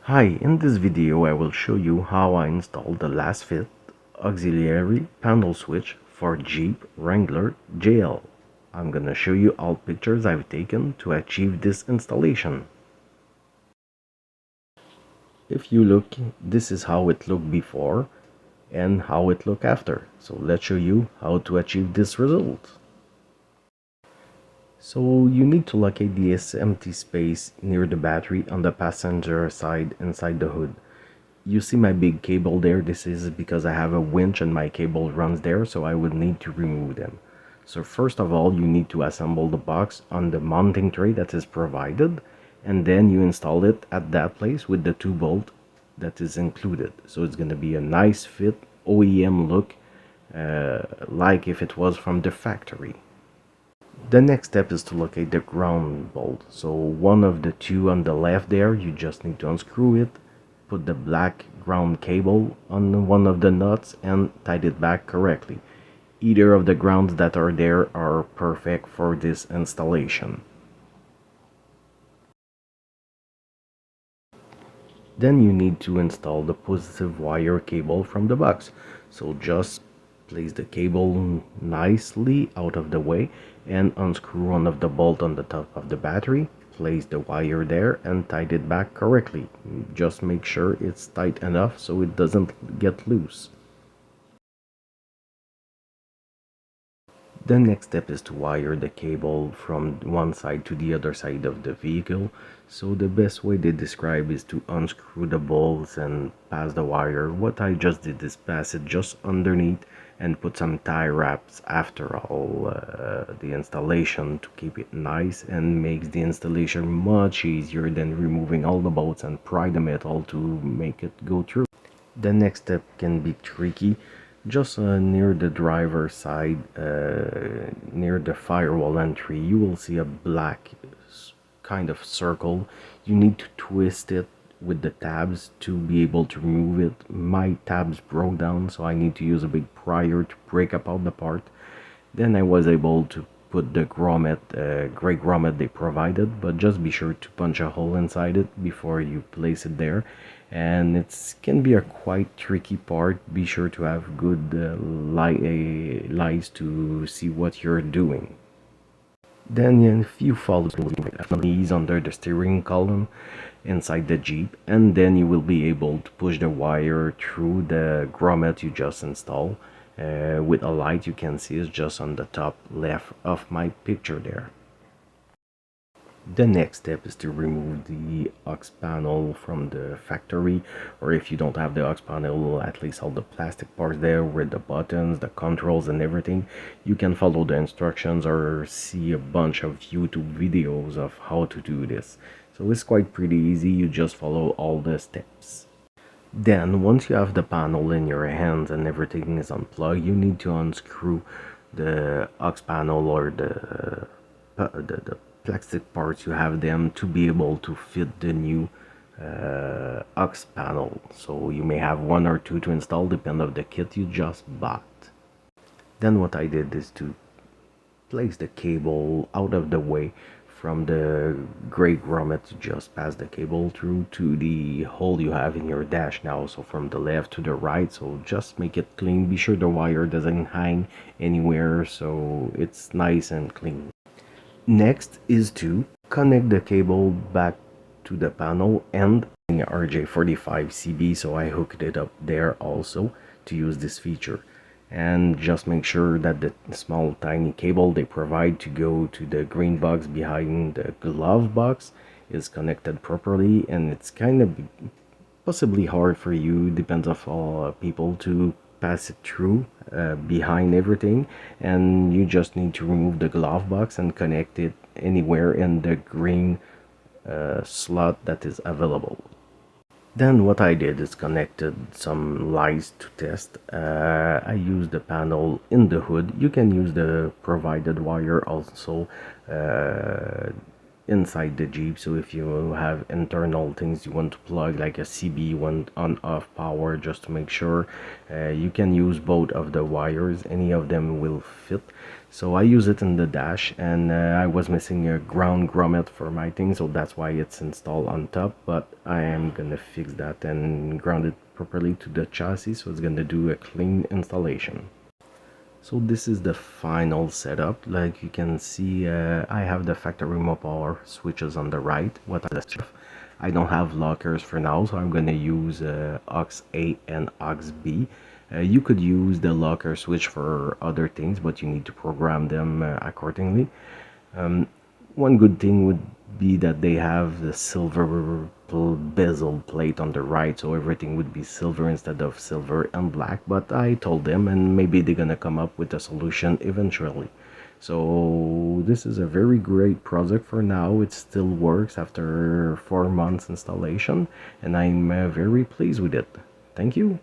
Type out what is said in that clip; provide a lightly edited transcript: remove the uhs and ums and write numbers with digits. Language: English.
Hi, in this video I will show you how I installed the Lasfit auxiliary panel switch for Jeep Wrangler JL. I'm gonna show you all pictures I've taken to achieve this installation. If you look, this is how it looked before and how it looked after. So let's show you how to achieve this result. So you need to locate this empty space near the battery on the passenger side inside the hood. You see my big cable there. This is because I have a winch and my cable runs there, so I would need to remove them. So first of all, you need to assemble the box on the mounting tray that is provided, and then you install it at that place with the 2 bolt that is included. So it's going to be a nice fit OEM look, like if it was from the factory. The next step is to locate the ground bolt. So one of the two on the left there, you just need to unscrew it, put the black ground cable on one of the nuts and tied it back correctly. Either of the grounds that are there are perfect for this installation. Then you need to install the positive wire cable from the box. So just place the cable nicely out of the way and unscrew one of the bolts on the top of the battery. Place the wire there and tied it back correctly. Just make sure it's tight enough so it doesn't get loose. The next step is to wire the cable from one side to the other side of the vehicle. So the best way they describe is to unscrew the bolts and pass the wire. What I just did is pass it just underneath and put some tie wraps after all the installation to keep it nice, and makes the installation much easier than removing all the bolts and pry the metal to make it go through. The next step can be tricky. Just near the driver's side, near the firewall entry, you will see a black kind of circle. You need to twist it with the tabs to be able to remove it. My tabs broke down, so I need to use a big prier to break apart the part. Then I was able to put the grommet, gray grommet they provided, but just be sure to punch a hole inside it before you place it there. And it can be a quite tricky part. Be sure to have good lights to see what you're doing. Then if you follow these under the steering column inside the Jeep, and then you will be able to push the wire through the grommet you just installed. With a light you can see is just on the top left of my picture there. The next step is to remove the aux panel from the factory, or if you don't have the aux panel, at least all the plastic parts there with the buttons, the controls and everything. You can follow the instructions or see a bunch of YouTube videos of how to do this. So it's quite pretty easy, you just follow all the steps. Then once you have the panel in your hands and everything is unplugged, you need to unscrew the aux panel or the plastic parts you have them to be able to fit the new aux panel. So you may have one or two to install, depending on the kit you just bought. Then what I did is to place the cable out of the way from the gray grommet. To just pass the cable through to the hole you have in your dash now, so from the left to the right. So just make it clean. Be sure the wire doesn't hang anywhere, so it's nice and clean. Next is to connect the cable back to the panel and RJ45CB, so I hooked it up there also to use this feature. And just make sure that the small tiny cable they provide to go to the green box behind the glove box is connected properly. And it's kind of possibly hard for you, depends on all people, to pass it through behind everything, and you just need to remove the glove box and connect it anywhere in the green slot that is available. Then what I did is connected some lights to test. I used the panel in the hood. You can use the provided wire also inside the Jeep. So if you have internal things you want to plug, like a CB, one on off power, just to make sure, you can use both of the wires. Any of them will fit. So I use it in the dash, and I was missing a ground grommet for my thing, so that's why it's installed on top. But I am gonna fix that and ground it properly to the chassis, so it's gonna do a clean installation. So this is the final setup. Like you can see, I have the factory power switches on the right. I don't have lockers for now, so I'm gonna use AUX A and AUX B. You could use the locker switch for other things, but you need to program them accordingly. One good thing would be that they have the silver bezel plate on the right, so everything would be silver instead of silver and black. But I told them, and maybe they're gonna come up with a solution eventually. So this is a very great project for now. It still works after 4 months installation, and I'm very pleased with it. Thank you.